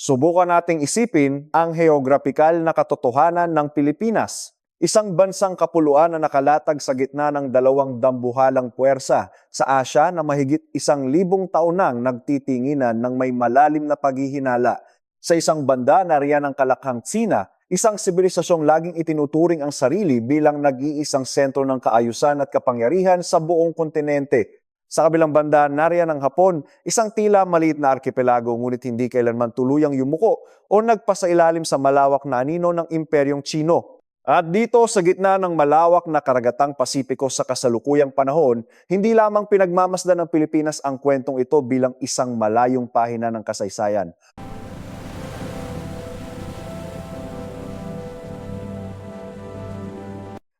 Subukan nating isipin ang heograpikal na katotohanan ng Pilipinas. Isang bansang kapuluan na nakalatag sa gitna ng dalawang dambuhalang puwersa sa Asya na mahigit 1,000 taon nang nagtitinginan ng may malalim na paghihinala. Sa isang banda, nariyan ang Kalakhang Tsina, isang sibilisasyong laging itinuturing ang sarili bilang nag-iisang sentro ng kaayusan at kapangyarihan sa buong kontinente. Sa kabilang banda, nariyan ang Hapon, isang tila maliit na arkipelago ngunit hindi kailanman tuluyang yumuko o nagpasailalim sa malawak na anino ng Imperyong Tsino. At dito sa gitna ng malawak na karagatang Pasipiko sa kasalukuyang panahon, hindi lamang pinagmamasdan ng Pilipinas ang kwentong ito bilang isang malayong pahina ng kasaysayan.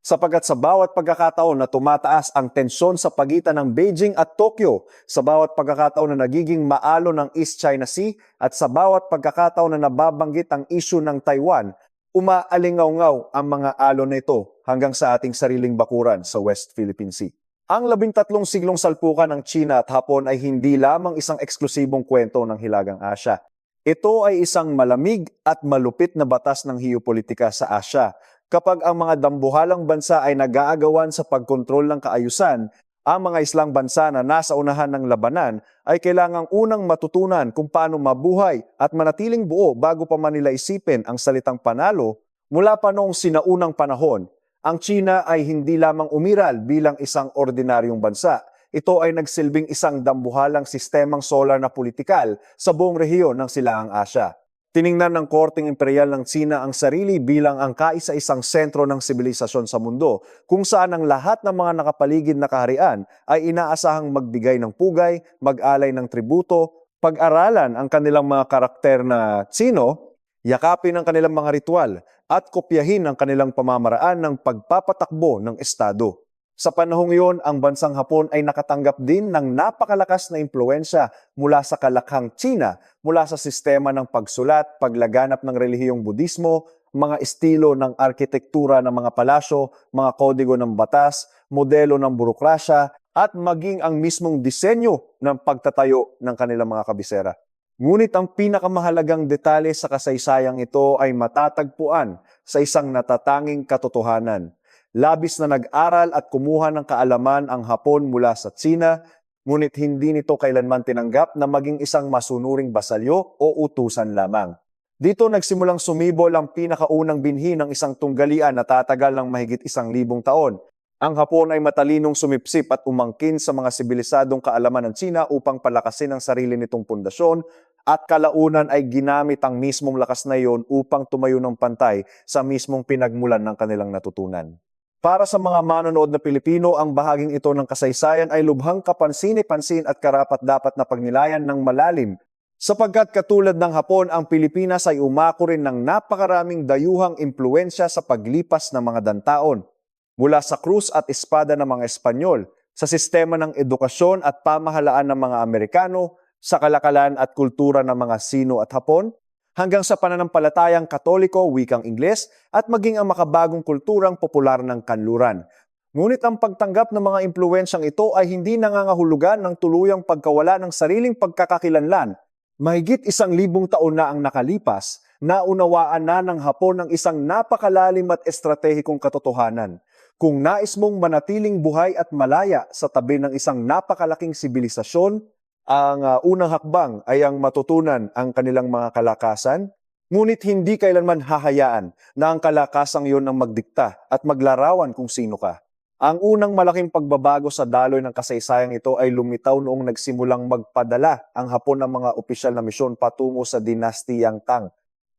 Sapagkat sa bawat pagkakataon na tumataas ang tensyon sa pagitan ng Beijing at Tokyo, sa bawat pagkakataon na nagiging maalo ng East China Sea at sa bawat pagkakataon na nababanggit ang issue ng Taiwan, umaalingaw-ngaw ang mga alon na ito hanggang sa ating sariling bakuran sa West Philippine Sea. Ang 13 siglong salpukan ng China at Hapon ay hindi lamang isang eksklusibong kwento ng Hilagang Asya. Ito ay isang malamig at malupit na batas ng geopolitika sa Asya. Kapag ang mga dambuhalang bansa ay nag-aagawan sa pagkontrol ng kaayusan, ang mga islang bansa na nasa unahan ng labanan ay kailangang unang matutunan kung paano mabuhay at manatiling buo bago pa man nila isipin ang salitang panalo. Mula pa noong sinaunang panahon, ang China ay hindi lamang umiral bilang isang ordinaryong bansa. Ito ay nagsilbing isang dambuhalang sistemang solar na politikal sa buong rehiyon ng Silangang Asya. Tiningnan ng Korteng Imperial ng Tsina ang sarili bilang ang kaisa-isang sentro ng sibilisasyon sa mundo, kung saan ang lahat ng mga nakapaligid na kaharian ay inaasahang magbigay ng pugay, mag-alay ng tributo, pag-aralan ang kanilang mga karakter na Tsino, yakapin ang kanilang mga ritual, at kopyahin ang kanilang pamamaraan ng pagpapatakbo ng Estado. Sa panahong iyon, ang bansang Hapon ay nakatanggap din ng napakalakas na impluensya mula sa Kalakhang Tsina, mula sa sistema ng pagsulat, paglaganap ng relihiyong Budismo, mga estilo ng arkitektura ng mga palasyo, mga kodigo ng batas, modelo ng burokrasya, at maging ang mismong disenyo ng pagtatayo ng kanilang mga kabisera. Ngunit ang pinakamahalagang detalye sa kasaysayang ito ay matatagpuan sa isang natatanging katotohanan. Labis na nag-aral at kumuha ng kaalaman ang Hapon mula sa Tsina, ngunit hindi nito kailanman tinanggap na maging isang masunuring basalyo o utusan lamang. Dito nagsimulang sumibol ang pinakaunang binhi ng isang tunggalian na tatagal ng mahigit 1,000 taon. Ang Hapon ay matalinong sumipsip at umangkin sa mga sibilisadong kaalaman ng Tsina upang palakasin ang sarili nitong pundasyon, at kalaunan ay ginamit ang mismong lakas na iyon upang tumayo ng pantay sa mismong pinagmulan ng kanilang natutunan. Para sa mga manonood na Pilipino, ang bahaging ito ng kasaysayan ay lubhang kapansin-pansin at karapat-dapat na pagnilayan ng malalim. Sapagkat katulad ng Hapon, ang Pilipinas ay umako rin ng napakaraming dayuhang impluensya sa paglipas ng mga dantaon. Mula sa krus at espada ng mga Espanyol, sa sistema ng edukasyon at pamahalaan ng mga Amerikano, sa kalakalan at kultura ng mga Sino at Hapon, hanggang sa pananampalatayang Katoliko, wikang Ingles, at maging ang makabagong kulturang popular ng kanluran. Ngunit ang pagtanggap ng mga impluwensyang ito ay hindi nangangahulugan ng tuluyang pagkawala ng sariling pagkakakilanlan. Mahigit 1,000 taon na ang nakalipas, naunawaan na ng Hapon ang isang napakalalim at estratehikong katotohanan. Kung nais mong manatiling buhay at malaya sa tabi ng isang napakalaking sibilisasyon, ang unang hakbang ay ang matutunan ang kanilang mga kalakasan, ngunit hindi kailanman hahayaan na ang kalakasang iyon ang magdikta at maglarawan kung sino ka. Ang unang malaking pagbabago sa daloy ng kasaysayang ito ay lumitaw noong nagsimulang magpadala ang Hapon ng mga opisyal na misyon patungo sa dinastiyang Tang.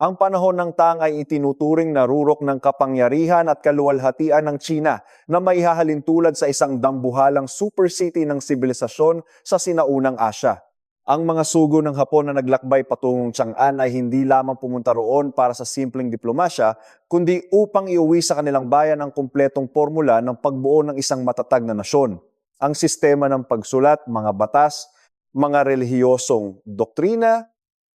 Ang panahon ng Tang ay itinuturing na rurok ng kapangyarihan at kaluwalhatian ng China na maihahalin tulad sa isang dambuhalang super city ng sibilisasyon sa sinaunang Asya. Ang mga sugo ng Hapon na naglakbay patungong Chang'an ay hindi lamang pumunta roon para sa simpleng diplomasya, kundi upang iuwi sa kanilang bayan ang kumpletong formula ng pagbuo ng isang matatag na nasyon. Ang sistema ng pagsulat, mga batas, mga relihiyosong doktrina,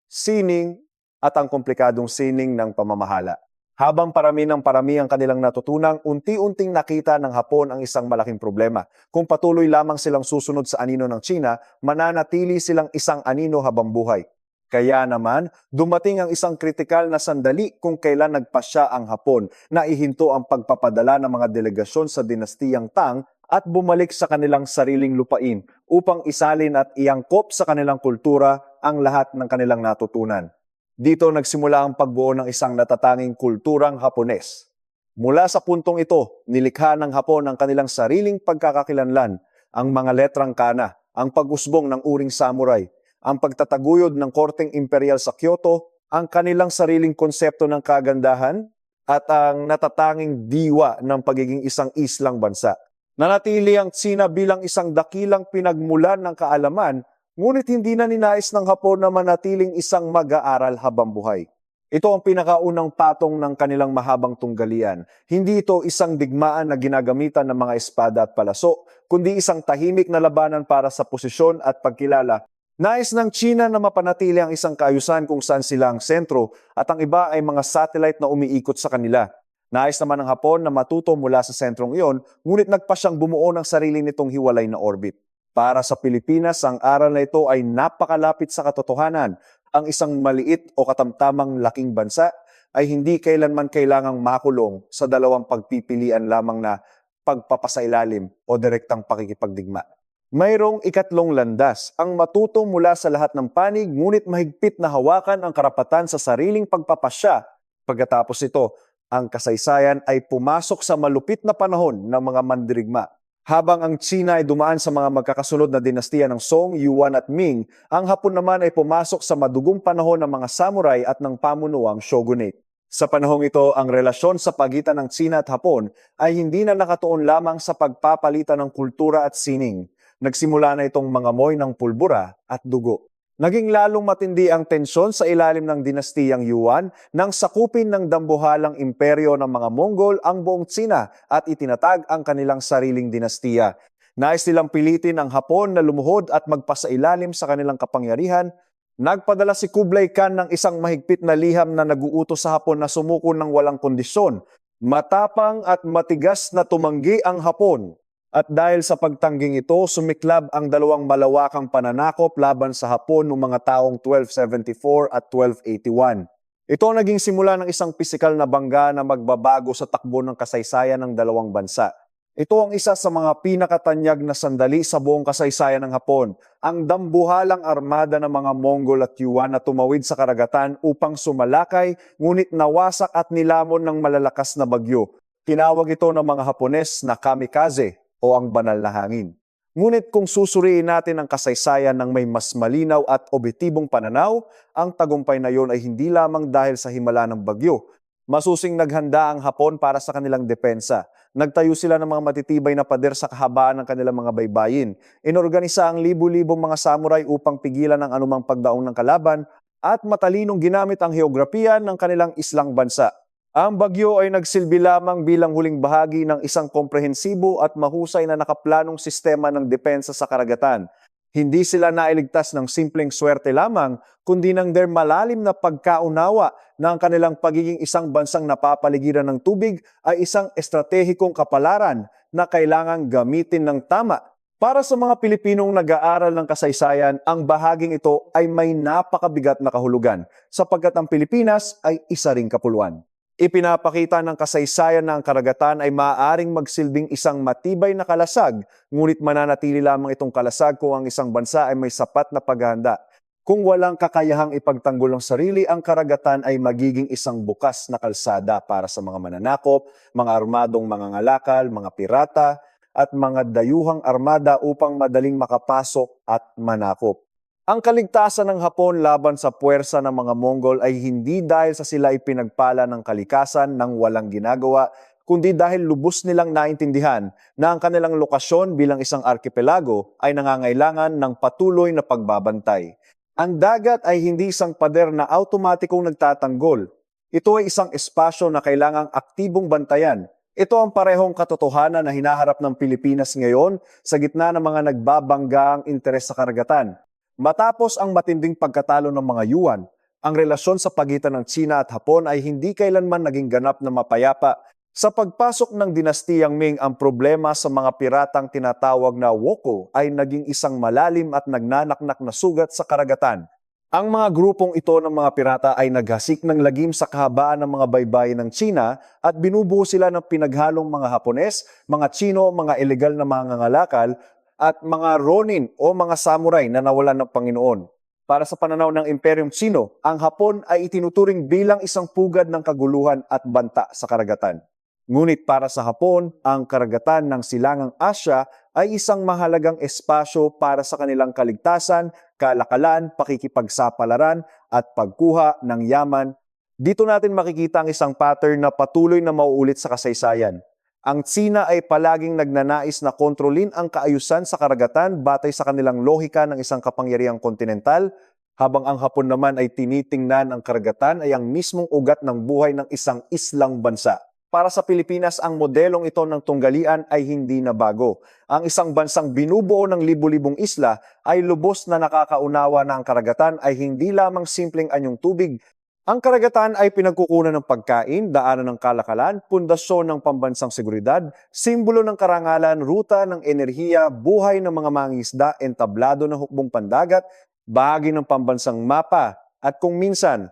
sining, at ang komplikadong sining ng pamamahala. Habang parami ang kanilang natutunang, unti-unting nakita ng Hapon ang isang malaking problema. Kung patuloy lamang silang susunod sa anino ng China, mananatili silang isang anino habang buhay. Kaya naman, dumating ang isang kritikal na sandali kung kailan nagpasya ang Hapon na ihinto ang pagpapadala ng mga delegasyon sa dinastiyang Tang at bumalik sa kanilang sariling lupain upang isalin at iangkop sa kanilang kultura ang lahat ng kanilang natutunan. Dito nagsimula ang pagbuo ng isang natatanging kulturang Hapones. Mula sa puntong ito, nilikha ng Hapon ang kanilang sariling pagkakakilanlan, ang mga letrang kana, ang pag-usbong ng uring samurai, ang pagtataguyod ng korteng imperial sa Kyoto, ang kanilang sariling konsepto ng kagandahan, at ang natatanging diwa ng pagiging isang islang bansa. Nanatili ang Tsina bilang isang dakilang pinagmulan ng kaalaman, ngunit hindi na ninais ng Hapon na manatiling isang mag-aaral habang buhay. Ito ang pinakaunang patong ng kanilang mahabang tunggalian. Hindi ito isang digmaan na ginagamitan ng mga espada at palaso, kundi isang tahimik na labanan para sa posisyon at pagkilala. Nais ng China na mapanatili ang isang kaayusan kung saan sila ang sentro at ang iba ay mga satellite na umiikot sa kanila. Nais naman ng Hapon na matuto mula sa sentrong iyon, ngunit nagpa siyang bumuo ng sarili nitong hiwalay na orbit. Para sa Pilipinas, ang aral na ito ay napakalapit sa katotohanan. Ang isang maliit o katamtamang laking bansa ay hindi kailanman kailangang makulong sa dalawang pagpipilian lamang na pagpapasailalim o direktang pakikipagdigma. Mayroong ikatlong landas, ang matuto mula sa lahat ng panig ngunit mahigpit na hawakan ang karapatan sa sariling pagpapasya. Pagkatapos ito, ang kasaysayan ay pumasok sa malupit na panahon ng mga mandirigma. Habang ang China ay dumaan sa mga magkakasunod na dinastiya ng Song, Yuan at Ming, ang Hapon naman ay pumasok sa madugong panahon ng mga samurai at ng pamunuang shogunate. Sa panahong ito, ang relasyon sa pagitan ng China at Hapon ay hindi na nakatuon lamang sa pagpapalitan ng kultura at sining. Nagsimula na itong mangamoy ng pulbura at dugo. Naging lalong matindi ang tensyon sa ilalim ng dinastiyang Yuan nang sakupin ng dambuhalang imperyo ng mga Mongol ang buong Tsina at itinatag ang kanilang sariling dinastiya. Nais nilang pilitin ang Hapon na lumuhod at magpasailalim sa kanilang kapangyarihan. Nagpadala si Kublai Khan ng isang mahigpit na liham na naguutos sa Hapon na sumuko ng walang kondisyon. Matapang at matigas na tumanggi ang Hapon. At dahil sa pagtangging ito, sumiklab ang dalawang malawakang pananakop laban sa Hapon noong mga taong 1274 at 1281. Ito ang naging simula ng isang pisikal na bangga na magbabago sa takbo ng kasaysayan ng dalawang bansa. Ito ang isa sa mga pinakatanyag na sandali sa buong kasaysayan ng Hapon, ang dambuhalang armada ng mga Mongol at Yuan na tumawid sa karagatan upang sumalakay, ngunit nawasak at nilamon ng malalakas na bagyo. Tinawag ito ng mga Hapones na kamikaze o ang banal na hangin. Ngunit kung susuriin natin ang kasaysayan ng may mas malinaw at objektibong pananaw, ang tagumpay na yon ay hindi lamang dahil sa himala ng bagyo. Masusing naghanda ang Hapon para sa kanilang depensa. Nagtayo sila ng mga matitibay na pader sa kahabaan ng kanilang mga baybayin. Inorganisa ang libu-libong mga samurai upang pigilan ang anumang pagdaong ng kalaban at matalinong ginamit ang heograpiya ng kanilang islang bansa. Ang bagyo ay nagsilbi lamang bilang huling bahagi ng isang komprehensibo at mahusay na nakaplanong sistema ng depensa sa karagatan. Hindi sila nailigtas ng simpleng swerte lamang, kundi ng their malalim na pagkaunawa na ang kanilang pagiging isang bansang napapaligiran ng tubig ay isang estratehikong kapalaran na kailangang gamitin ng tama. Para sa mga Pilipinong nag-aaral ng kasaysayan, ang bahaging ito ay may napakabigat na kahulugan sapagkat ang Pilipinas ay isa ring kapuluan. Ipinapakita ng kasaysayan na ang karagatan ay maaaring magsilbing isang matibay na kalasag, ngunit mananatili lamang itong kalasag kung ang isang bansa ay may sapat na paghahanda. Kung walang kakayahang ipagtanggol ang sarili, ang karagatan ay magiging isang bukas na kalsada para sa mga mananakop, mga armadong mangangalakal, mga pirata, at mga dayuhang armada upang madaling makapasok at manakop. Ang kaligtasan ng Hapon laban sa puwersa ng mga Mongol ay hindi dahil sa sila ipinagpala ng kalikasan ng walang ginagawa, kundi dahil lubos nilang naintindihan na ang kanilang lokasyon bilang isang arkipelago ay nangangailangan ng patuloy na pagbabantay. Ang dagat ay hindi isang pader na automatikong nagtatanggol. Ito ay isang espasyo na kailangang aktibong bantayan. Ito ang parehong katotohanan na hinaharap ng Pilipinas ngayon sa gitna ng mga nagbabanggaang interes sa karagatan. Matapos ang matinding pagkatalo ng mga Yuan, ang relasyon sa pagitan ng Tsina at Hapon ay hindi kailanman naging ganap na mapayapa. Sa pagpasok ng dinastiyang Ming, ang problema sa mga piratang tinatawag na woko ay naging isang malalim at nagnanaknak na sugat sa karagatan. Ang mga grupong ito ng mga pirata ay naghasik ng lagim sa kahabaan ng mga baybayin ng China at binubuo sila ng pinaghalong mga Hapones, mga Chino, mga ilegal na mga ngangalakal at mga Ronin o mga samurai na nawalan ng Panginoon. Para sa pananaw ng Imperyong Chino, ang Hapon ay itinuturing bilang isang pugad ng kaguluhan at banta sa karagatan. Ngunit para sa Hapon, ang karagatan ng Silangang Asya ay isang mahalagang espasyo para sa kanilang kaligtasan, kalakalan, pakikipagsapalaran at pagkuha ng yaman. Dito natin makikita ang isang pattern na patuloy na mauulit sa kasaysayan. Ang Tsina ay palaging nagnanais na kontrolin ang kaayusan sa karagatan batay sa kanilang lohika ng isang kapangyarihang kontinental, habang ang Hapon naman ay tinitingnan ang karagatan ay ang mismong ugat ng buhay ng isang islang bansa. Para sa Pilipinas, ang modelong ito ng tunggalian ay hindi na bago. Ang isang bansang binubuo ng libu-libong isla ay lubos na nakakaunawa na ang karagatan ay hindi lamang simpleng anyong tubig. Ang karagatan ay pinagkukunan ng pagkain, daanan ng kalakalan, pundasyon ng pambansang seguridad, simbolo ng karangalan, ruta ng enerhiya, buhay ng mga mangingisda, entablado ng hukbong pandagat, bahagi ng pambansang mapa, at kung minsan,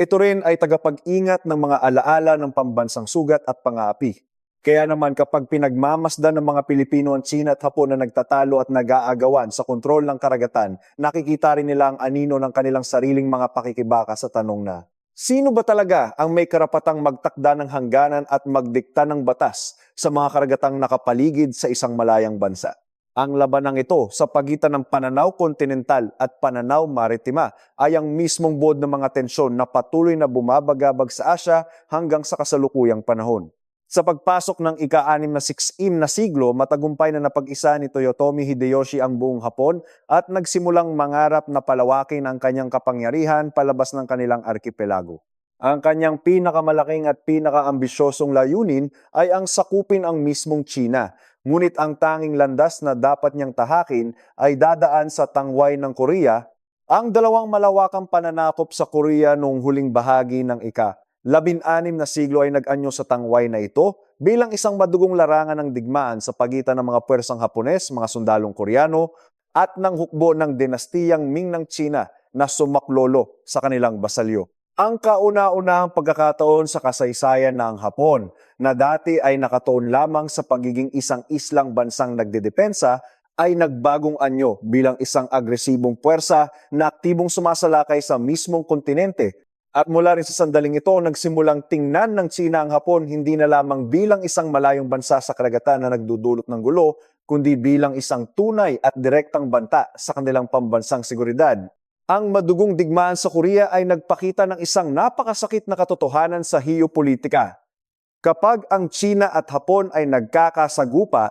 ito rin ay tagapag-ingat ng mga alaala ng pambansang sugat at pang-aapi. Kaya naman kapag pinagmamasdan ng mga Pilipino ang Tsina at Hapon na nagtatalo at nag-aagawan sa kontrol ng karagatan, nakikita rin nila ang anino ng kanilang sariling mga pakikibaka sa tanong na, sino ba talaga ang may karapatang magtakda ng hangganan at magdikta ng batas sa mga karagatang nakapaligid sa isang malayang bansa? Ang labanang ito sa pagitan ng pananaw kontinental at pananaw maritima ay ang mismong buod ng mga tensyon na patuloy na bumabagabag sa Asya hanggang sa kasalukuyang panahon. Sa pagpasok ng ika-6 na 6 na siglo, matagumpay na napag-isa ni Toyotomi Hideyoshi ang buong Hapon at nagsimulang mangarap na palawakin ang kanyang kapangyarihan palabas ng kanilang arkipelago. Ang kanyang pinakamalaking at pinakaambisyosong layunin ay ang sakupin ang mismong China. Ngunit ang tanging landas na dapat niyang tahakin ay dadaan sa tangway ng Korea. Ang dalawang malawakang pananakop sa Korea noong huling bahagi ng ika-16 na siglo ay nag-anyo sa tangway na ito bilang isang madugong larangan ng digmaan sa pagitan ng mga puwersang Hapones, mga sundalong Koreano, at ng hukbo ng dinastiyang Ming ng China na sumaklolo sa kanilang basalyo. Ang kauna-unahang pagkakataon sa kasaysayan ng Hapon na dati ay nakatuon lamang sa pagiging isang islang bansang nagdedepensa ay nagbagong anyo bilang isang agresibong puwersa na aktibong sumasalakay sa mismong kontinente. At mula rin sa sandaling ito, nagsimulang tingnan ng Tsina ang Hapon hindi na lamang bilang isang malayong bansa sa karagatan na nagdudulot ng gulo, kundi bilang isang tunay at direktang banta sa kanilang pambansang seguridad. Ang madugong digmaan sa Korea ay nagpakita ng isang napakasakit na katotohanan sa geopolitika. Kapag ang China at Hapon ay nagkakasagupa,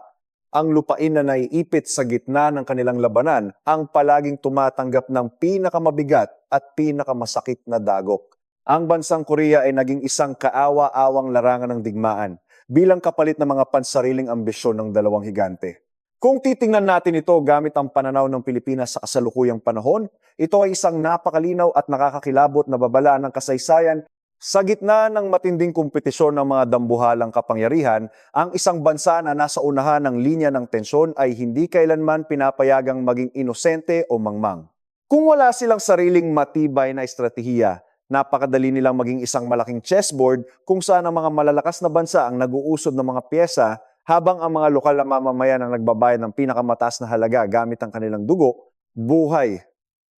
ang lupain na naiipit sa gitna ng kanilang labanan ang palaging tumatanggap ng pinakamabigat at pinakamasakit na dagok. Ang bansang Korea ay naging isang kaawa-awang larangan ng digmaan bilang kapalit ng mga pansariling ambisyon ng dalawang higante. Kung titingnan natin ito gamit ang pananaw ng Pilipinas sa kasalukuyang panahon, ito ay isang napakalinaw at nakakakilabot na babala ng kasaysayan. Sa gitna ng matinding kompetisyon ng mga dambuhalang kapangyarihan, ang isang bansa na nasa unahan ng linya ng tensyon ay hindi kailanman pinapayagang maging inosente o mangmang. Kung wala silang sariling matibay na estratehiya, napakadali nilang maging isang malaking chessboard kung saan ang mga malalakas na bansa ang nag-uusod ng mga pyesa habang ang mga lokal na mamamayan ang nagbabayad ng pinakamataas na halaga gamit ang kanilang dugo, buhay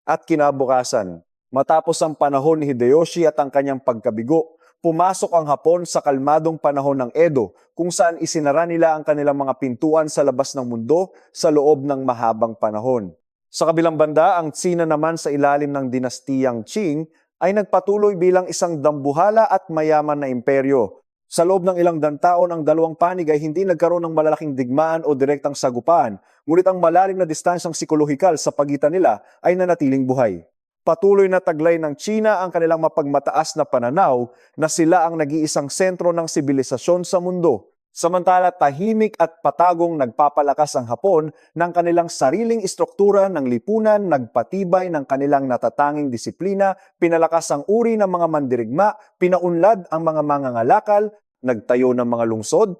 at kinabukasan. Matapos ang panahon ni Hideyoshi at ang kanyang pagkabigo, pumasok ang Hapon sa kalmadong panahon ng Edo kung saan isinara nila ang kanilang mga pintuan sa labas ng mundo sa loob ng mahabang panahon. Sa kabilang banda, ang Tsina naman sa ilalim ng dinastiyang Qing ay nagpatuloy bilang isang dambuhala at mayaman na imperyo. Sa loob ng ilang taon, ang dalawang panig ay hindi nagkaroon ng malalaking digmaan o direktang sagupaan, ngunit ang malalim na distansyang psikolohikal sa pagitan nila ay nanatiling buhay. Patuloy na taglay ng China ang kanilang mapagmataas na pananaw na sila ang nag-iisang sentro ng sibilisasyon sa mundo. Samantala tahimik at patagong nagpapalakas ang Hapon ng kanilang sariling istruktura ng lipunan, nagpatibay ng kanilang natatanging disiplina, pinalakas ang uri ng mga mandirigma, pinaunlad ang mga mangangalakal, nagtayo ng mga lungsod,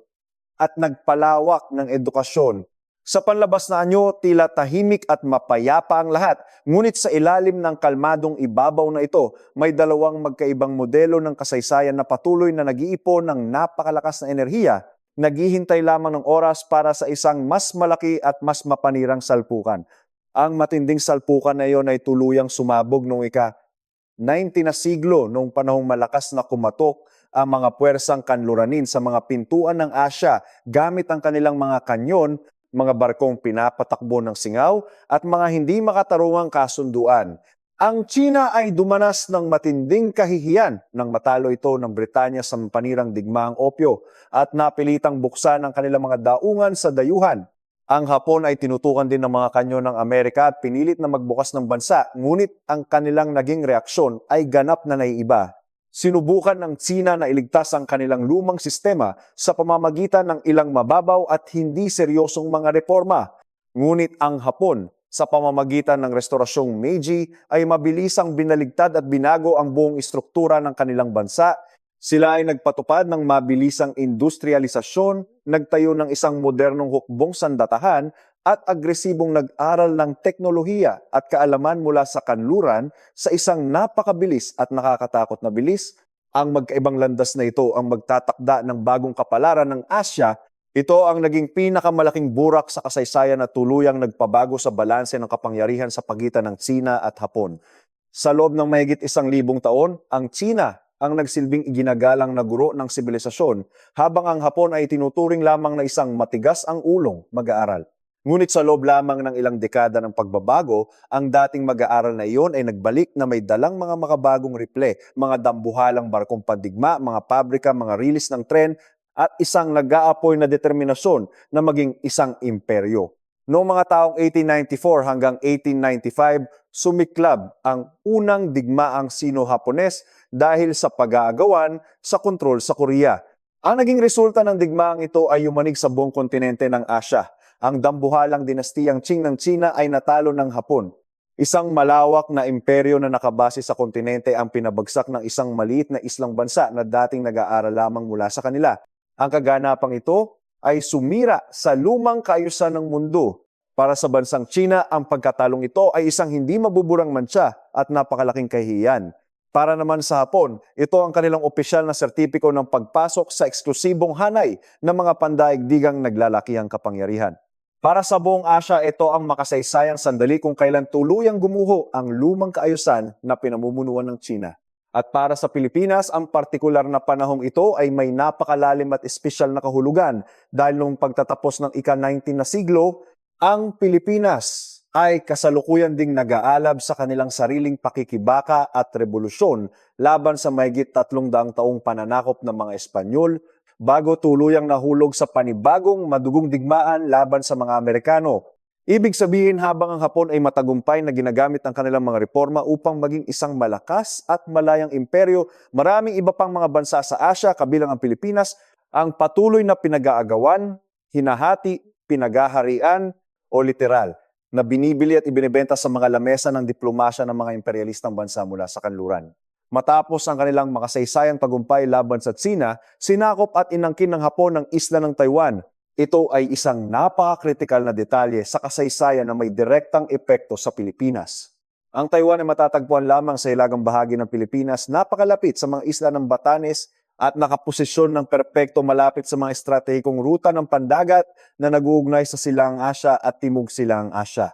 at nagpalawak ng edukasyon. Sa panlabas na anyo, tila tahimik at mapayapa ang lahat. Ngunit sa ilalim ng kalmadong ibabaw na ito, may dalawang magkaibang modelo ng kasaysayan na patuloy na nag-iipon ng napakalakas na enerhiya, naghihintay lamang ng oras para sa isang mas malaki at mas mapanirang salpukan. Ang matinding salpukan na iyon ay tuluyang sumabog noong ika-19 na siglo noong panahong malakas na kumatok ang mga puwersang kanluranin sa mga pintuan ng Asya gamit ang kanilang mga kanyon, mga barkong pinapatakbo ng singaw at mga hindi makatarungang kasunduan. Ang China ay dumanas ng matinding kahihiyan nang matalo ito ng Britanya sa panirang digmaang opyo at napilitang buksan ang kanilang mga daungan sa dayuhan. Ang Hapon ay tinutukan din ng mga kanyon ng Amerika at pinilit na magbukas ng bansa, ngunit ang kanilang naging reaksyon ay ganap na naiiba. Sinubukan ng China na iligtas ang kanilang lumang sistema sa pamamagitan ng ilang mababaw at hindi seryosong mga reforma. Ngunit ang Hapon, sa pamamagitan ng Restorasyong Meiji, ay mabilisang binaligtad at binago ang buong istruktura ng kanilang bansa. Sila ay nagpatupad ng mabilisang industrialisasyon, nagtayo ng isang modernong hukbong sandatahan, at agresibong nag-aral ng teknolohiya at kaalaman mula sa kanluran sa isang napakabilis at nakakatakot na bilis. Ang magkaibang landas na ito ang magtatakda ng bagong kapalaran ng Asya. Ito ang naging pinakamalaking burak sa kasaysayan na tuluyang nagpabago sa balanse ng kapangyarihan sa pagitan ng Tsina at Hapon. Sa loob ng mahigit 1,000 taon, ang Tsina ang nagsilbing iginagalang na guro ng sibilisasyon, habang ang Hapon ay tinuturing lamang na isang matigas ang ulong mag-aaral. Ngunit sa loob lamang ng ilang dekada ng pagbabago, ang dating mag-aaral na iyon ay nagbalik na may dalang mga makabagong riple, mga dambuhalang barkong pandigma, mga pabrika, mga rilis ng tren, at isang nag-aapoy na determinasyon na maging isang imperyo. Noong mga taong 1894 hanggang 1895, sumiklab ang unang digmaang Sino-Hapones dahil sa pag-aagawan sa kontrol sa Korea. Ang naging resulta ng digmaang ito ay yumanig sa buong kontinente ng Asya. Ang dambuhalang dinastiyang Qing ng China ay natalo ng Hapon. Isang malawak na imperyo na nakabase sa kontinente ang pinabagsak ng isang maliit na islang bansa na dating nag-aaral lamang mula sa kanila. Ang kaganapang ito ay sumira sa lumang kaayusan ng mundo. Para sa bansang China, ang pagkatalong ito ay isang hindi mabuburang mantsa at napakalaking kahihiyan. Para naman sa Hapon, ito ang kanilang opisyal na sertipiko ng pagpasok sa eksklusibong hanay ng mga pandaigdigang naglalakihang kapangyarihan. Para sa buong Asya, ito ang makasaysayang sandali kung kailan tuluyang gumuho ang lumang kaayusan na pinamumunuan ng China. At para sa Pilipinas, ang partikular na panahong ito ay may napakalalim at espesyal na kahulugan dahil noong pagtatapos ng ika-19 na siglo, ang Pilipinas ay kasalukuyan ding nag-aalab sa kanilang sariling pakikibaka at revolusyon laban sa mahigit 300 taong pananakop ng mga Espanyol, bago tuluyang nahulog sa panibagong madugong digmaan laban sa mga Amerikano. Ibig sabihin, habang ang Hapon ay matagumpay na ginagamit ang kanilang mga reforma upang maging isang malakas at malayang imperyo, maraming iba pang mga bansa sa Asya, kabilang ang Pilipinas, ang patuloy na pinag-aagawan, hinahati, pinagaharian o literal, na binibili at ibinibenta sa mga lamesa ng diplomasya ng mga imperialistang bansa mula sa kanluran. Matapos ang kanilang makasaysayang tagumpay laban sa Tsina, sinakop at inangkin ng Hapon ang isla ng Taiwan. Ito ay isang napaka-kritikal na detalye sa kasaysayan na may direktang epekto sa Pilipinas. Ang Taiwan ay matatagpuan lamang sa hilagang bahagi ng Pilipinas, napakalapit sa mga isla ng Batanes at nakaposisyon ng perpekto malapit sa mga estratehikong ruta ng pandagat na nag-uugnay sa Silangang Asya at Timog Silangang Asya.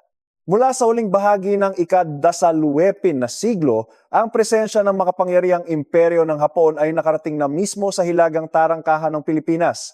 Mula sa huling bahagi ng ika-19 na siglo, ang presensya ng makapangyarihang imperyo ng Hapon ay nakarating na mismo sa hilagang tarangkahan ng Pilipinas.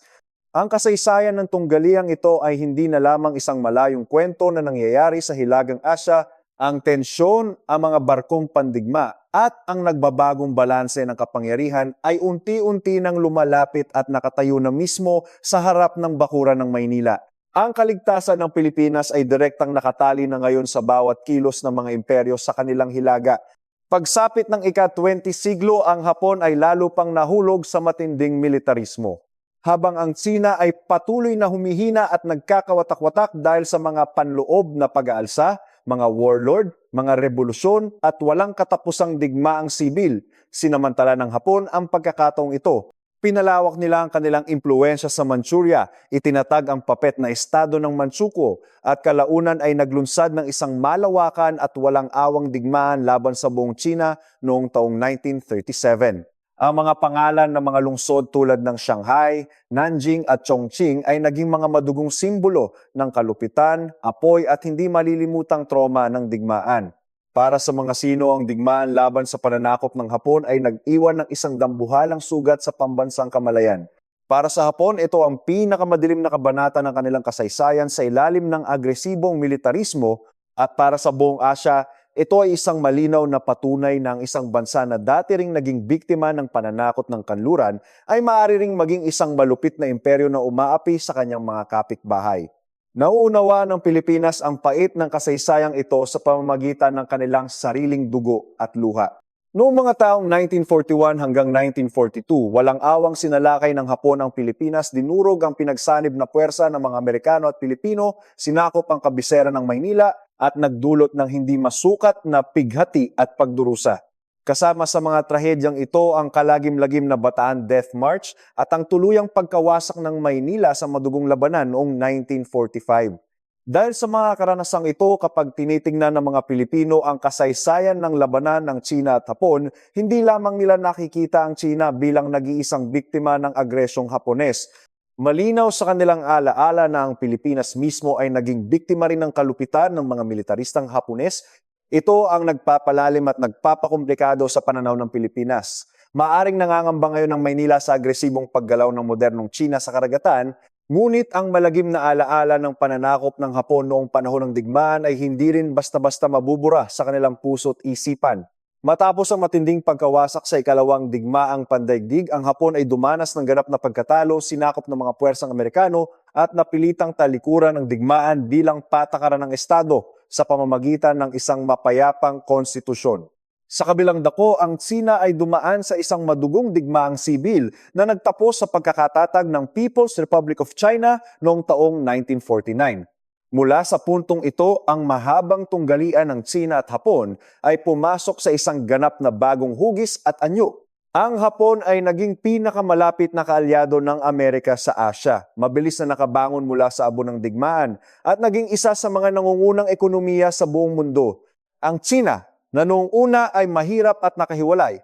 Ang kasaysayan ng tunggaliang ito ay hindi na lamang isang malayong kwento na nangyayari sa hilagang Asya. Ang tensyon, ang mga barkong pandigma at ang nagbabagong balanse ng kapangyarihan ay unti-unti nang lumalapit at nakatayo na mismo sa harap ng bakuran ng Maynila. Ang kaligtasan ng Pilipinas ay direktang nakatali na ngayon sa bawat kilos ng mga imperyo sa kanilang hilaga. Pagsapit ng ika-20 siglo, ang Hapon ay lalo pang nahulog sa matinding militarismo. Habang ang Tsina ay patuloy na humihina at nagkakawatak-watak dahil sa mga panloob na pag-aalsa, mga warlord, mga revolusyon at walang katapusang digmaang sibil, sinamantala ng Hapon ang pagkakataong ito. Pinalawak nila ang kanilang impluensya sa Manchuria, itinatag ang papet na estado ng Manchukuo at kalaunan ay naglunsad ng isang malawakan at walang awang digmaan laban sa buong China noong taong 1937. Ang mga pangalan ng mga lungsod tulad ng Shanghai, Nanjing at Chongqing ay naging mga madugong simbolo ng kalupitan, apoy at hindi malilimutang trauma ng digmaan. Para sa mga sino ang digmaan laban sa pananakop ng Hapon ay nag-iwan ng isang dambuhalang sugat sa pambansang kamalayan. Para sa Hapon, ito ang pinakamadilim na kabanata ng kanilang kasaysayan sa ilalim ng agresibong militarismo at para sa buong Asya, ito ay isang malinaw na patunay ng isang bansa na dati ring naging biktima ng pananakot ng kanluran ay maaari ring maging isang malupit na imperyo na umaapi sa kanyang mga kapitbahay. Nauunawa ng Pilipinas ang pait ng kasaysayang ito sa pamamagitan ng kanilang sariling dugo at luha. Noong mga taong 1941 hanggang 1942, walang awang sinalakay ng Hapon ang Pilipinas, dinurog ang pinagsanib na puwersa ng mga Amerikano at Pilipino, sinakop ang kabisera ng Maynila at nagdulot ng hindi masukat na pighati at pagdurusa. Kasama sa mga trahedyang ito ang kalagim-lagim na Bataan Death March at ang tuluyang pagkawasak ng Maynila sa madugong labanan noong 1945. Dahil sa mga karanasang ito, kapag tinitingnan ng mga Pilipino ang kasaysayan ng labanan ng China at Hapon, hindi lamang nila nakikita ang China bilang nag-iisang biktima ng agresyong Hapones. Malinaw sa kanilang alaala na ang Pilipinas mismo ay naging biktima rin ng kalupitan ng mga militaristang Hapones. Ito ang nagpapalalim at nagpapakomplikado sa pananaw ng Pilipinas. Maaring nangangamba ngayon ng Maynila sa agresibong paggalaw ng modernong China sa karagatan, ngunit ang malagim na alaala ng pananakop ng Hapon noong panahon ng digmaan ay hindi rin basta-basta mabubura sa kanilang puso't isipan. Matapos ang matinding pagkawasak sa ikalawang digmaang pandaigdig, ang Hapon ay dumanas ng ganap na pagkatalo, sinakop ng mga puwersang Amerikano at napilitang talikuran ng digmaan bilang patakaran ng Estado sa pamamagitan ng isang mapayapang konstitusyon. Sa kabilang dako, ang China ay dumaan sa isang madugong digmaang sibil na nagtapos sa pagkakatatag ng People's Republic of China noong taong 1949. Mula sa puntong ito, ang mahabang tunggalian ng China at Hapon ay pumasok sa isang ganap na bagong hugis at anyo. Ang Hapon ay naging pinakamalapit na kaalyado ng Amerika sa Asya. Mabilis na nakabangon mula sa abo ng digmaan at naging isa sa mga nangungunang ekonomiya sa buong mundo. Ang China, na noong una ay mahirap at nakahiwalay,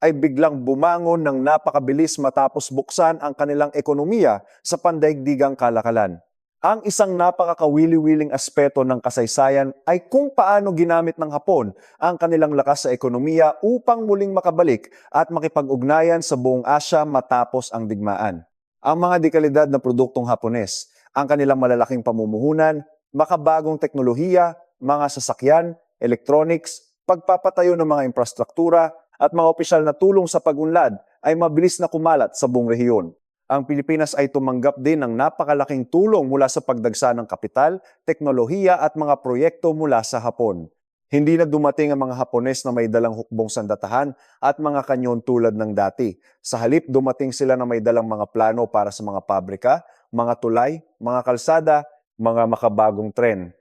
ay biglang bumangon ng napakabilis matapos buksan ang kanilang ekonomiya sa pandaigdigang kalakalan. Ang isang napakakawili-wiling aspeto ng kasaysayan ay kung paano ginamit ng Hapon ang kanilang lakas sa ekonomiya upang muling makabalik at makipag-ugnayan sa buong Asya matapos ang digmaan. Ang mga dekalidad na produktong Hapones, ang kanilang malalaking pamumuhunan, makabagong teknolohiya, mga sasakyan, electronics, pagpapatayo ng mga infrastruktura at mga opisyal na tulong sa pag-unlad ay mabilis na kumalat sa buong rehiyon. Ang Pilipinas ay tumanggap din ng napakalaking tulong mula sa pagdagsa ng kapital, teknolohiya at mga proyekto mula sa Hapon. Hindi na dumating ang mga Hapones na may dalang hukbong sandatahan at mga kanyon tulad ng dati. Sa halip, dumating sila na may dalang mga plano para sa mga pabrika, mga tulay, mga kalsada, mga makabagong tren,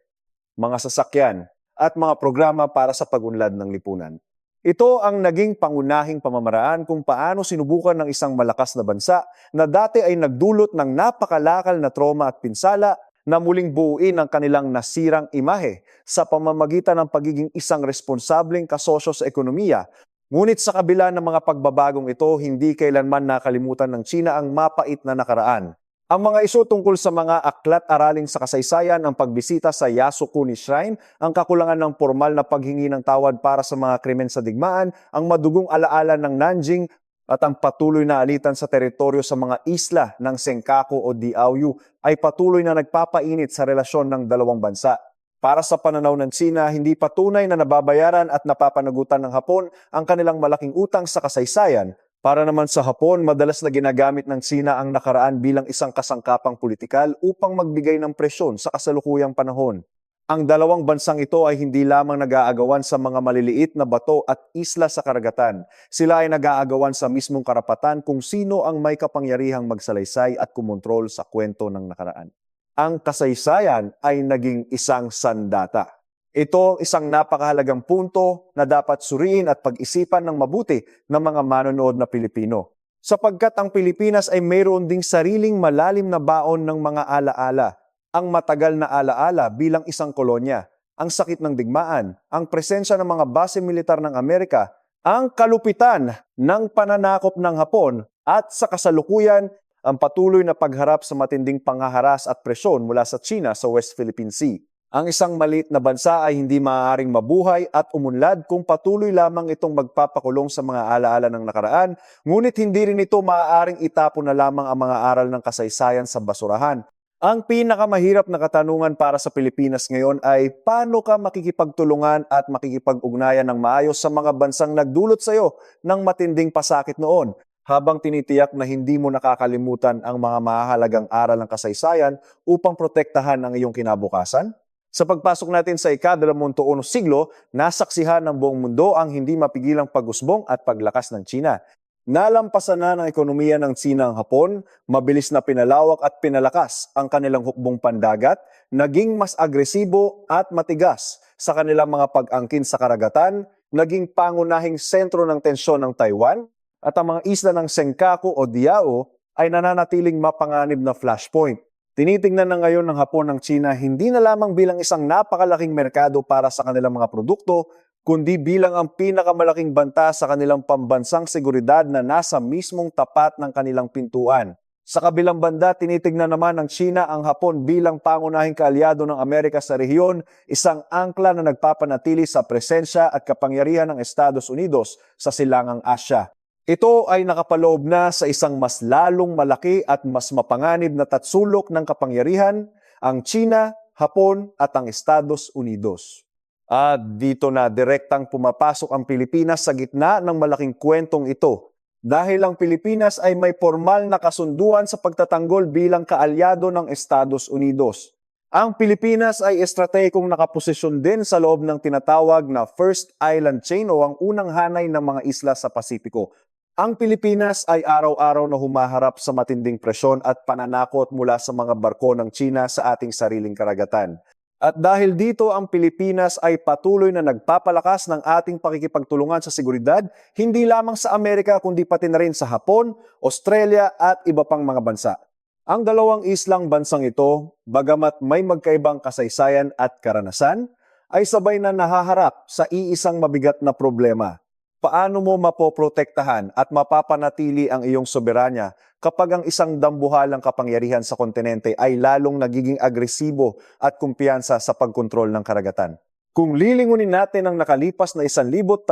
mga sasakyan, at mga programa para sa pag-unlad ng lipunan. Ito ang naging pangunahing pamamaraan kung paano sinubukan ng isang malakas na bansa na dati ay nagdulot ng napakalakal na trauma at pinsala na muling buuin ang kanilang nasirang imahe sa pamamagitan ng pagiging isang responsableng kasosyo sa ekonomiya. Ngunit sa kabila ng mga pagbabagong ito, hindi kailanman nakalimutan ng China ang mapait na nakaraan. Ang mga isu tungkol sa mga aklat-araling sa kasaysayan, ang pagbisita sa Yasukuni Shrine, ang kakulangan ng formal na paghingi ng tawad para sa mga krimen sa digmaan, ang madugong alaala ng Nanjing, at ang patuloy na alitan sa teritoryo sa mga isla ng Senkaku o Diaoyu ay patuloy na nagpapainit sa relasyon ng dalawang bansa. Para sa pananaw ng China, hindi patunay na nababayaran at napapanagutan ng Hapon ang kanilang malaking utang sa kasaysayan. Para naman sa Hapon, madalas na ginagamit ng China ang nakaraan bilang isang kasangkapang politikal upang magbigay ng presyon sa kasalukuyang panahon. Ang dalawang bansang ito ay hindi lamang nag-aagawan sa mga maliliit na bato at isla sa karagatan. Sila ay nag-aagawan sa mismong karapatan kung sino ang may kapangyarihang magsalaysay at kumontrol sa kwento ng nakaraan. Ang kasaysayan ay naging isang sandata. Ito isang napakahalagang punto na dapat suriin at pag-isipan ng mabuti ng mga manonood na Pilipino. sapagkat ang Pilipinas ay mayroon ding sariling malalim na baon ng mga alaala, ang matagal na alaala bilang isang kolonya, ang sakit ng digmaan, ang presensya ng mga base militar ng Amerika, ang kalupitan ng pananakop ng Hapon at sa kasalukuyan ang patuloy na pagharap sa matinding panghaharas at presyon mula sa China sa West Philippine Sea. Ang isang maliit na bansa ay hindi maaaring mabuhay at umunlad kung patuloy lamang itong magpapakulong sa mga alaala ng nakaraan, ngunit hindi rin ito maaaring itapon na lamang ang mga aral ng kasaysayan sa basurahan. Ang pinakamahirap na katanungan para sa Pilipinas ngayon ay paano ka makikipagtulungan at makikipag-ugnayan ng maayos sa mga bansang nagdulot sa iyo ng matinding pasakit noon, habang tinitiyak na hindi mo nakakalimutan ang mga mahahalagang aral ng kasaysayan upang protektahan ang iyong kinabukasan? Sa pagpasok natin sa ika-21 siglo, nasaksihan ng buong mundo ang hindi mapigilang pag-usbong at paglakas ng China. Nalampasan na ng ekonomiya ng China ang Hapon, mabilis na pinalawak at pinalakas ang kanilang hukbong pandagat, naging mas agresibo at matigas sa kanilang mga pag-angkin sa karagatan, naging pangunahing sentro ng tensyon ng Taiwan, at ang mga isla ng Senkaku o Diao ay nananatiling mapanganib na flashpoint. Tinitingnan na ngayon ng Hapon ng China hindi na lamang bilang isang napakalaking merkado para sa kanilang mga produkto, kundi bilang ang pinakamalaking banta sa kanilang pambansang seguridad na nasa mismong tapat ng kanilang pintuan. Sa kabilang banda, tinitingnan naman ng China ang Hapon bilang pangunahing kaalyado ng Amerika sa rehiyon, isang angkla na nagpapanatili sa presensya at kapangyarihan ng Estados Unidos sa silangang Asya. Ito ay nakapaloob na sa isang mas lalong malaki at mas mapanganib na tatsulok ng kapangyarihan, ang China, Hapon at ang Estados Unidos. At dito na direktang pumapasok ang Pilipinas sa gitna ng malaking kwentong ito, dahil ang Pilipinas ay may formal na kasunduan sa pagtatanggol bilang kaalyado ng Estados Unidos. Ang Pilipinas ay estratehikong nakaposisyon din sa loob ng tinatawag na First Island Chain o ang unang hanay ng mga isla sa Pasipiko. Ang Pilipinas ay araw-araw na humaharap sa matinding presyon at pananakot mula sa mga barko ng China sa ating sariling karagatan. At dahil dito ang Pilipinas ay patuloy na nagpapalakas ng ating pakikipagtulungan sa seguridad, hindi lamang sa Amerika kundi pati na rin sa Hapon, Australia at iba pang mga bansa. Ang dalawang islang bansang ito, bagamat may magkaibang kasaysayan at karanasan, ay sabay na nahaharap sa iisang mabigat na problema. Paano mo mapoprotektahan at mapapanatili ang iyong soberanya kapag ang isang dambuhalang kapangyarihan sa kontinente ay lalong nagiging agresibo at kumpiyansa sa pagkontrol ng karagatan? Kung lilingunin natin ang nakalipas na 1,300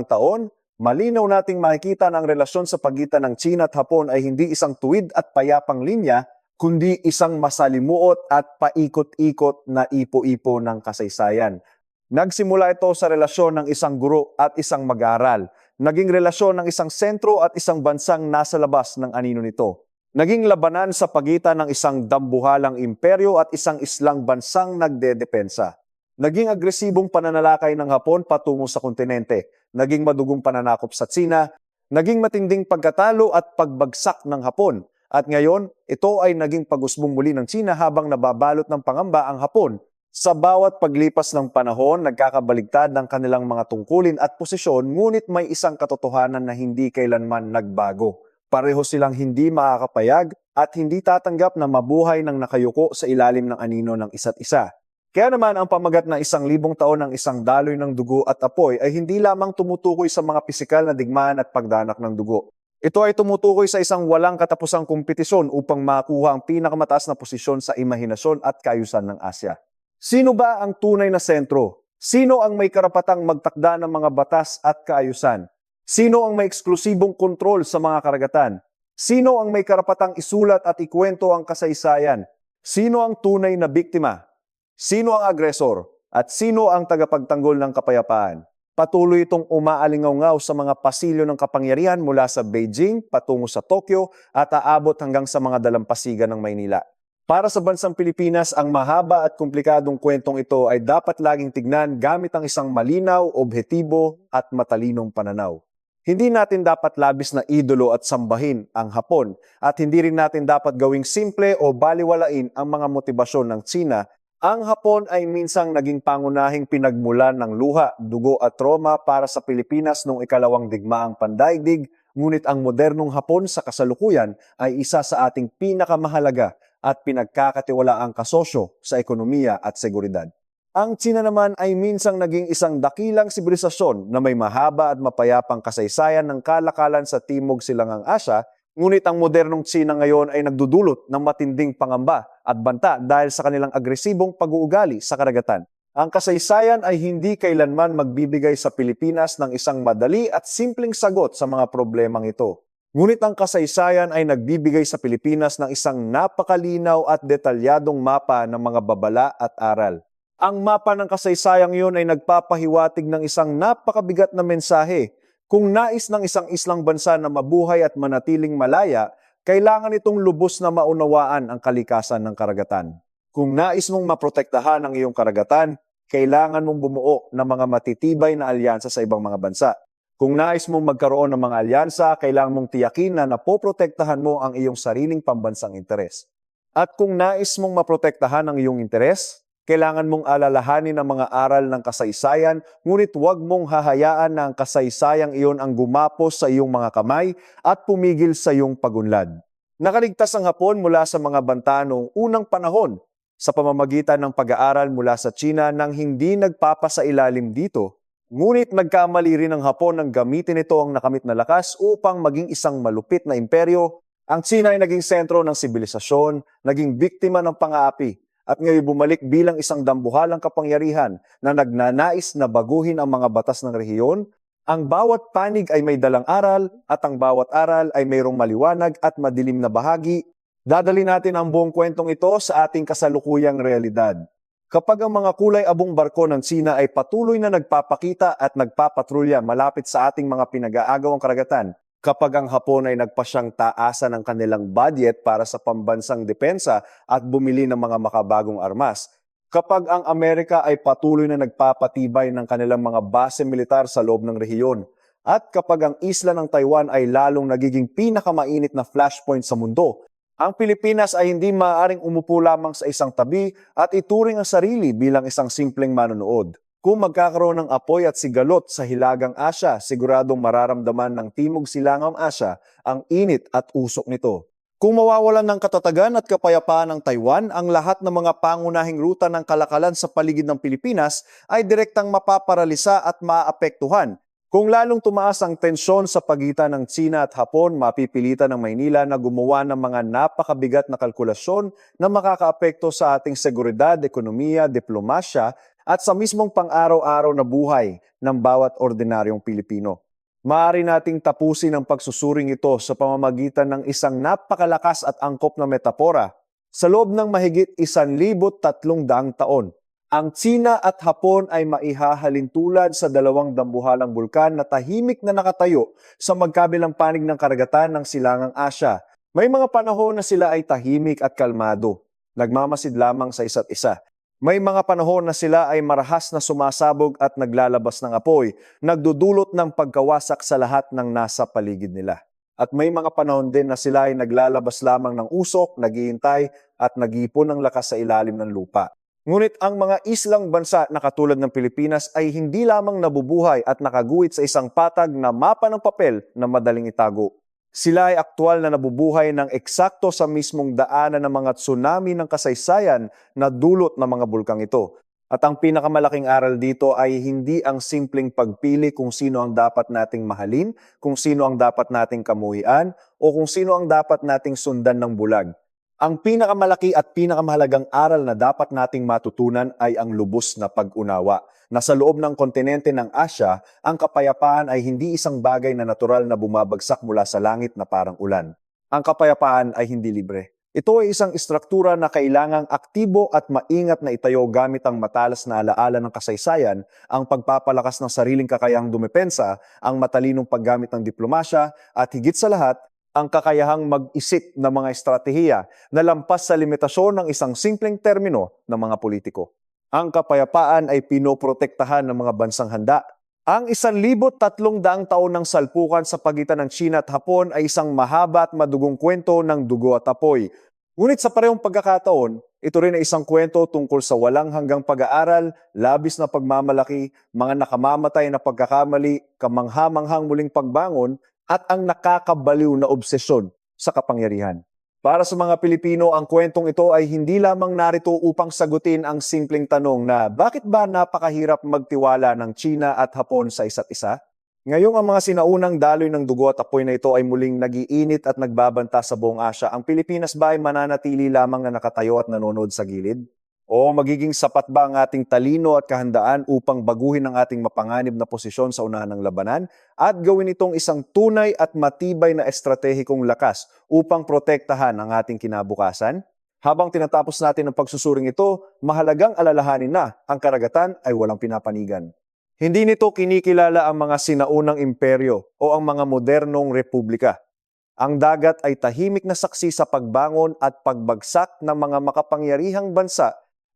taon, malinaw nating makikita na ang relasyon sa pagitan ng China at Hapon ay hindi isang tuwid at payapang linya, kundi isang masalimuot at paikot-ikot na ipo-ipo ng kasaysayan. Nagsimula ito sa relasyon ng isang guro at isang mag-aaral. Naging relasyon ng isang sentro at isang bansang nasa labas ng anino nito. Naging labanan sa pagitan ng isang dambuhalang imperyo at isang islang bansang nagdedepensa. Naging agresibong pananalakay ng Hapon patungo sa kontinente. Naging madugong pananakop sa China. Naging matinding pagkatalo at pagbagsak ng Hapon. At ngayon, ito ay naging pag-usbong muli ng China habang nababalot ng pangamba ang Hapon. Sa bawat paglipas ng panahon, nagkakabaligtad ng kanilang mga tungkulin at posisyon, ngunit may isang katotohanan na hindi kailanman nagbago. Pareho silang hindi makakapayag at hindi tatanggap na mabuhay ng nakayuko sa ilalim ng anino ng isa't isa. Kaya naman ang pamagat na 1,000 taon ng isang daloy ng dugo at apoy ay hindi lamang tumutukoy sa mga pisikal na digmaan at pagdanak ng dugo. Ito ay tumutukoy sa isang walang katapusang kompetisyon upang makuha ang pinakamataas na posisyon sa imahinasyon at kaayusan ng Asya. Sino ba ang tunay na sentro? Sino ang may karapatang magtakda ng mga batas at kaayusan? Sino ang may eksklusibong kontrol sa mga karagatan? Sino ang may karapatang isulat at ikwento ang kasaysayan? Sino ang tunay na biktima? Sino ang agresor? At sino ang tagapagtanggol ng kapayapaan? Patuloy itong umaalingaw-ngaw sa mga pasilyo ng kapangyarihan mula sa Beijing patungo sa Tokyo at aabot hanggang sa mga dalampasigan ng Maynila. Para sa bansang Pilipinas, ang mahaba at komplikadong kwentong ito ay dapat laging tignan gamit ang isang malinaw, objektibo at matalinong pananaw. Hindi natin dapat labis na idolo at sambahin ang Hapon at hindi rin natin dapat gawing simple o baliwalain ang mga motibasyon ng China. Ang Hapon ay minsang naging pangunahing pinagmulan ng luha, dugo at trauma para sa Pilipinas noong ikalawang digmaang pandaigdig Ngunit ang modernong Hapon sa kasalukuyan ay isa sa ating pinakamahalaga at pinagkakatiwalaang kasosyo sa ekonomiya at seguridad. Ang Tsina naman ay minsang naging isang dakilang sibilisasyon na may mahaba at mapayapang kasaysayan ng kalakalan sa Timog Silangang Asya, ngunit ang modernong Tsina ngayon ay nagdudulot ng matinding pangamba at banta dahil sa kanilang agresibong pag-uugali sa karagatan. Ang kasaysayan ay hindi kailanman magbibigay sa Pilipinas ng isang madali at simpleng sagot sa mga problemang ito. Ngunit ang kasaysayan ay nagbibigay sa Pilipinas ng isang napakalinaw at detalyadong mapa ng mga babala at aral. Ang mapa ng kasaysayang yun ay nagpapahiwatig ng isang napakabigat na mensahe. Kung nais ng isang islang bansa na mabuhay at manatiling malaya, kailangan itong lubos na maunawaan ang kalikasan ng karagatan. Kung nais mong maprotektahan ang iyong karagatan, kailangan mong bumuo ng mga matitibay na alyansa sa ibang mga bansa. Kung nais mong magkaroon ng mga alyansa, kailangan mong tiyakin na napoprotektahan mo ang iyong sariling pambansang interes. At kung nais mong maprotektahan ang iyong interes, kailangan mong alalahanin ang mga aral ng kasaysayan, ngunit huwag mong hahayaan na ang kasaysayang iyon ang gumapos sa iyong mga kamay at pumigil sa iyong pagunlad. Nakaligtas ang Hapon mula sa mga banta noong unang panahon sa pamamagitan ng pag-aaral mula sa Tsina nang hindi nagpapasailalim dito, ngunit nagkamali rin ang Hapon nang gamitin ito ang nakamit na lakas upang maging isang malupit na imperyo. Ang Tsina ay naging sentro ng sibilisasyon, naging biktima ng pang-aapi, at ngayon bumalik bilang isang dambuhalang kapangyarihan na nagnanais na baguhin ang mga batas ng rehiyon. Ang bawat panig ay may dalang aral at ang bawat aral ay mayroong maliwanag at madilim na bahagi. Dadali natin ang buong kwentong ito sa ating kasalukuyang realidad. Kapag ang mga kulay abong barko ng Tsina ay patuloy na nagpapakita at nagpapatrolya malapit sa ating mga pinag-aagawang karagatan, kapag ang Hapon ay nagpasyang taasan ang kanilang budget para sa pambansang depensa at bumili ng mga makabagong armas, kapag ang Amerika ay patuloy na nagpapatibay ng kanilang mga base militar sa loob ng rehiyon, at kapag ang isla ng Taiwan ay lalong nagiging pinakamainit na flashpoint sa mundo, ang Pilipinas ay hindi maaaring umupo lamang sa isang tabi at ituring ang sarili bilang isang simpleng manonood. Kung magkakaroon ng apoy at sigalot sa Hilagang Asya, siguradong mararamdaman ng Timog Silangang Asya ang init at usok nito. Kung mawawalan ng katatagan at kapayapaan ng Taiwan, ang lahat ng mga pangunahing ruta ng kalakalan sa paligid ng Pilipinas ay direktang mapaparalisa at maapektuhan. Kung lalong tumaas ang tensyon sa pagitan ng Tsina at Hapon, mapipilitan ng Maynila na gumawa ng mga napakabigat na kalkulasyon na makakaapekto sa ating seguridad, ekonomiya, diplomasya at sa mismong pang-araw-araw na buhay ng bawat ordinaryong Pilipino. Maaari nating tapusin ang pagsusuring ito sa pamamagitan ng isang napakalakas at angkop na metapora. Sa loob ng mahigit 1,300 taon, ang Tsina at Hapon ay maihahalin tulad sa dalawang dambuhalang bulkan na tahimik na nakatayo sa magkabilang panig ng karagatan ng Silangang Asya. May mga panahon na sila ay tahimik at kalmado, nagmamasid lamang sa isa't isa. May mga panahon na sila ay marahas na sumasabog at naglalabas ng apoy, nagdudulot ng pagkawasak sa lahat ng nasa paligid nila. At may mga panahon din na sila ay naglalabas lamang ng usok, naghihintay at nag-iipon ng lakas sa ilalim ng lupa. Ngunit ang mga islang bansa na katulad ng Pilipinas ay hindi lamang nabubuhay at nakaguhit sa isang patag na mapa ng papel na madaling itago. Sila ay aktwal na nabubuhay ng eksakto sa mismong daanan ng mga tsunami ng kasaysayan na dulot ng mga bulkang ito. At ang pinakamalaking aral dito ay hindi ang simpleng pagpili kung sino ang dapat nating mahalin, kung sino ang dapat nating kamuhian, o kung sino ang dapat nating sundan ng bulag. Ang pinakamalaki at pinakamahalagang aral na dapat nating matutunan ay ang lubos na pag-unawa, na sa loob ng kontinente ng Asya, ang kapayapaan ay hindi isang bagay na natural na bumabagsak mula sa langit na parang ulan. Ang kapayapaan ay hindi libre. Ito ay isang istruktura na kailangang aktibo at maingat na itayo gamit ang matalas na alaala ng kasaysayan, ang pagpapalakas ng sariling kakayahang dumepensa, ang matalinong paggamit ng diplomasya, at higit sa lahat, ang kakayahang mag-isip ng mga estratehiya na lampas sa limitasyon ng isang simpleng termino ng mga politiko. Ang kapayapaan ay pinoprotektahan ng mga bansang handa. Ang 1,300 taon ng salpukan sa pagitan ng Tsina at Hapon ay isang mahaba at madugong kwento ng dugo at apoy. Ngunit sa parehong pagkakataon, ito rin ay isang kwento tungkol sa walang hanggang pag-aaral, labis na pagmamalaki, mga nakamamatay na pagkakamali, kamangha-manghang muling pagbangon, at ang nakakabaliw na obsesyon sa kapangyarihan. Para sa mga Pilipino, ang kwentong ito ay hindi lamang narito upang sagutin ang simpleng tanong na bakit ba napakahirap magtiwala ng China at Hapon sa isa't isa? Ngayong ang mga sinaunang daloy ng dugo at apoy na ito ay muling nagiinit at nagbabanta sa buong Asya, ang Pilipinas ba ay mananatili lamang na nakatayo at nanonood sa gilid? O magiging sapat ba ang ating talino at kahandaan upang baguhin ang ating mapanganib na posisyon sa unahan ng labanan at gawin itong isang tunay at matibay na estratehikong lakas upang protektahan ang ating kinabukasan? Habang tinatapos natin ang pagsusuring ito, mahalagang alalahanin na ang karagatan ay walang pinapanigan. Hindi nito kinikilala ang mga sinaunang imperyo o ang mga modernong republika. Ang dagat ay tahimik na saksi sa pagbangon at pagbagsak ng mga makapangyarihang bansa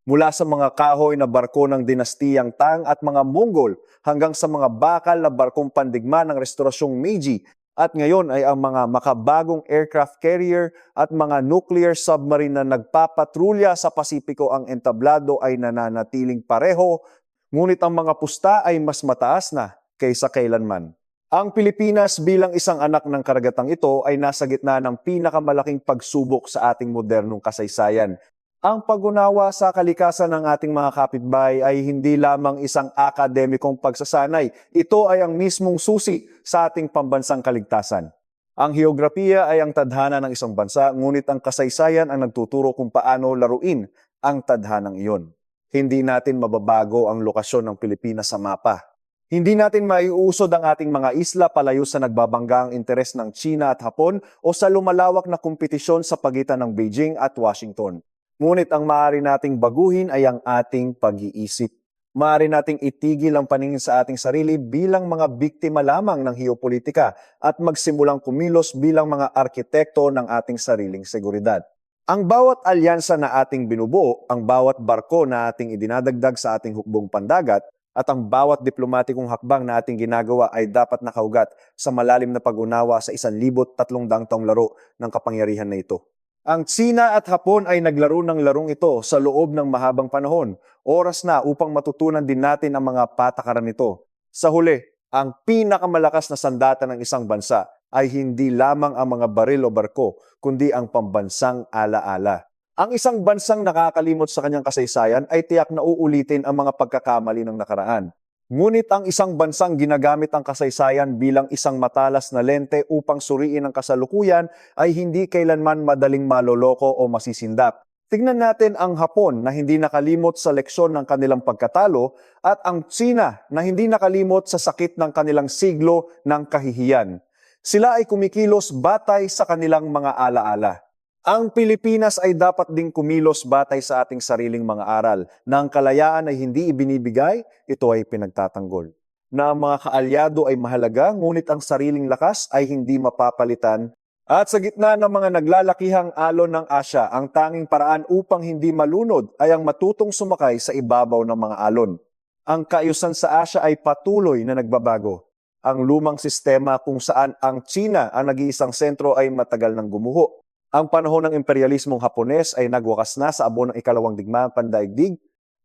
mula sa mga kahoy na barko ng dinastiyang Tang at mga Mongol hanggang sa mga bakal na barkong pandigma ng Restorasyong Meiji at ngayon ay ang mga makabagong aircraft carrier at mga nuclear submarine na nagpapatrulya sa Pasipiko. Ang entablado ay nananatiling pareho, ngunit ang mga pusta ay mas mataas na kaysa kailanman. Ang Pilipinas bilang isang anak ng karagatang ito ay nasa gitna ng pinakamalaking pagsubok sa ating modernong kasaysayan. Ang pag-unawa sa kalikasan ng ating mga kapitbahay ay hindi lamang isang akademikong pagsasanay. Ito ay ang mismong susi sa ating pambansang kaligtasan. Ang heograpiya ay ang tadhana ng isang bansa, ngunit ang kasaysayan ang nagtuturo kung paano laruin ang tadhanang iyon. Hindi natin mababago ang lokasyon ng Pilipinas sa mapa. Hindi natin maiusod ang ating mga isla palayo sa nagbabanggang interes ng China at Hapon o sa lumalawak na kompetisyon sa pagitan ng Beijing at Washington. Ngunit ang maaari nating baguhin ay ang ating pag-iisip. Maaari nating itigil ang paningin sa ating sarili bilang mga biktima lamang ng geopolitika at magsimulang kumilos bilang mga arkitekto ng ating sariling seguridad. Ang bawat alyansa na ating binubuo, ang bawat barko na ating idinadagdag sa ating hukbong pandagat, at ang bawat diplomatikong hakbang na ating ginagawa ay dapat nakaugat sa malalim na pag-unawa sa 1,300 taong laro ng kapangyarihan na ito. Ang China at Hapon ay naglaro ng larong ito sa loob ng mahabang panahon. Oras na upang matutunan din natin ang mga patakaran nito. Sa huli, ang pinakamalakas na sandata ng isang bansa ay hindi lamang ang mga baril o barko, kundi ang pambansang alaala. Ang isang bansang nakakalimot sa kanyang kasaysayan ay tiyak na uulitin ang mga pagkakamali ng nakaraan. Ngunit ang isang bansang ginagamit ang kasaysayan bilang isang matalas na lente upang suriin ang kasalukuyan ay hindi kailanman madaling maloloko o masisindap. Tignan natin ang Hapon na hindi nakalimot sa leksyon ng kanilang pagkatalo at ang China na hindi nakalimot sa sakit ng kanilang siglo ng kahihiyan. Sila ay kumikilos batay sa kanilang mga alaala. Ang Pilipinas ay dapat ding kumilos batay sa ating sariling mga aral na ang kalayaan ay hindi ibinibigay, ito ay pinagtatanggol. Na ang mga kaalyado ay mahalaga, ngunit ang sariling lakas ay hindi mapapalitan. At sa gitna ng mga naglalakihang alon ng Asya, ang tanging paraan upang hindi malunod ay ang matutong sumakay sa ibabaw ng mga alon. Ang kaayusan sa Asya ay patuloy na nagbabago. Ang lumang sistema kung saan ang China ang nag-iisang sentro ay matagal nang gumuho. Ang panahon ng imperialismong Hapones ay nagwakas na sa abo ng ikalawang digmaang pandaigdig.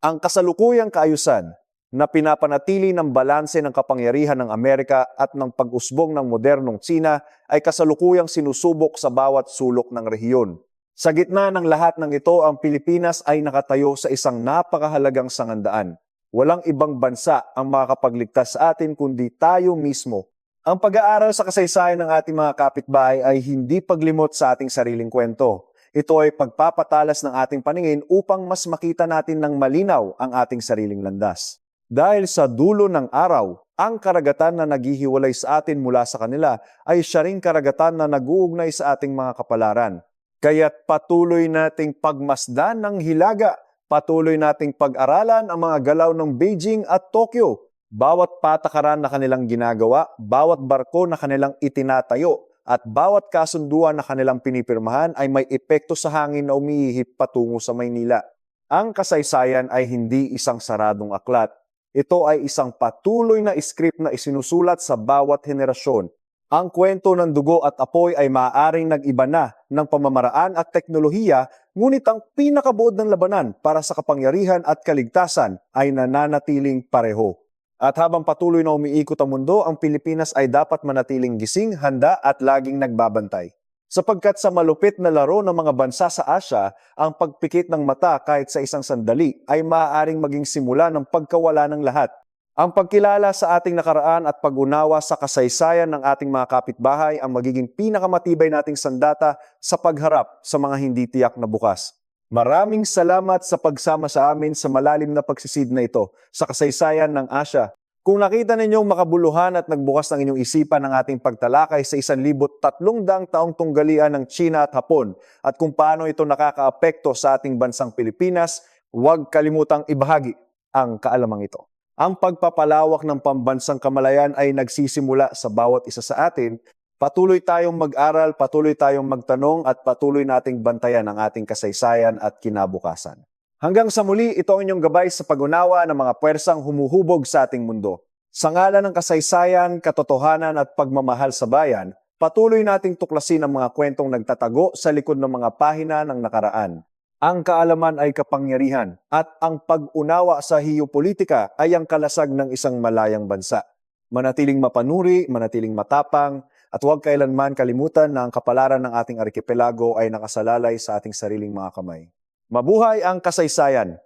Ang kasalukuyang kaayusan na pinapanatili ng balanse ng kapangyarihan ng Amerika at ng pag-usbong ng modernong China ay kasalukuyang sinusubok sa bawat sulok ng rehiyon. Sa gitna ng lahat ng ito, ang Pilipinas ay nakatayo sa isang napakahalagang sangandaan. Walang ibang bansa ang makakapagligtas sa atin kundi tayo mismo. Ang pag-aaral sa kasaysayan ng ating mga kapitbahay ay hindi paglimot sa ating sariling kwento. Ito ay pagpapatalas ng ating paningin upang mas makita natin ng malinaw ang ating sariling landas. Dahil sa dulo ng araw, ang karagatan na naghihiwalay sa atin mula sa kanila ay siya ring karagatan na nag-uugnay sa ating mga kapalaran. Kaya't patuloy nating pagmasdan ng hilaga, patuloy nating pag-aralan ang mga galaw ng Beijing at Tokyo. Bawat patakaran na kanilang ginagawa, bawat barko na kanilang itinatayo, at bawat kasunduan na kanilang pinipirmahan ay may epekto sa hangin na umihip patungo sa Maynila. Ang kasaysayan ay hindi isang saradong aklat. Ito ay isang patuloy na script na isinusulat sa bawat henerasyon. Ang kwento ng dugo at apoy ay maaaring nag-iba na ng pamamaraan at teknolohiya, ngunit ang pinakabuod ng labanan para sa kapangyarihan at kaligtasan ay nananatiling pareho. At habang patuloy na umiikot ang mundo, ang Pilipinas ay dapat manatiling gising, handa at laging nagbabantay. Sapagkat sa malupit na laro ng mga bansa sa Asya, ang pagpikit ng mata kahit sa isang sandali ay maaaring maging simula ng pagkawala ng lahat. Ang pagkilala sa ating nakaraan at pag-unawa sa kasaysayan ng ating mga kapitbahay ang magiging pinakamatibay nating sandata sa pagharap sa mga hindi tiyak na bukas. Maraming salamat sa pagsama sa amin sa malalim na pagsisid na ito sa kasaysayan ng Asya. Kung nakita ninyong makabuluhan at nagbukas ng inyong isipan ng ating pagtalakay sa 1,300 taong tunggalian ng China at Hapon at kung paano ito nakakaapekto sa ating bansang Pilipinas, huwag kalimutang ibahagi ang kaalamang ito. Ang pagpapalawak ng pambansang kamalayan ay nagsisimula sa bawat isa sa atin. Patuloy tayong mag-aral, patuloy tayong magtanong at patuloy nating bantayan ang ating kasaysayan at kinabukasan. Hanggang sa muli, ito ang inyong gabay sa pag-unawa ng mga puwersang humuhubog sa ating mundo. Sa ngalan ng kasaysayan, katotohanan at pagmamahal sa bayan, patuloy nating tuklasin ang mga kwentong nagtatago sa likod ng mga pahina ng nakaraan. Ang kaalaman ay kapangyarihan at ang pag-unawa sa geopolitika ay ang kalasag ng isang malayang bansa. Manatiling mapanuri, manatiling matapang, at huwag kailanman kalimutan na ang kapalaran ng ating arkipelago ay nakasalalay sa ating sariling mga kamay. Mabuhay ang kasaysayan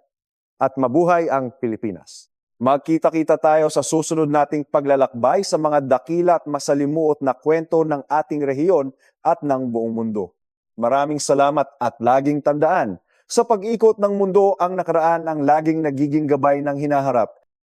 at mabuhay ang Pilipinas. Magkita-kita tayo sa susunod nating paglalakbay sa mga dakila at masalimuot na kwento ng ating rehiyon at ng buong mundo. Maraming salamat at laging tandaan, sa pag-ikot ng mundo ang nakaraan ang laging nagiging gabay ng hinaharap.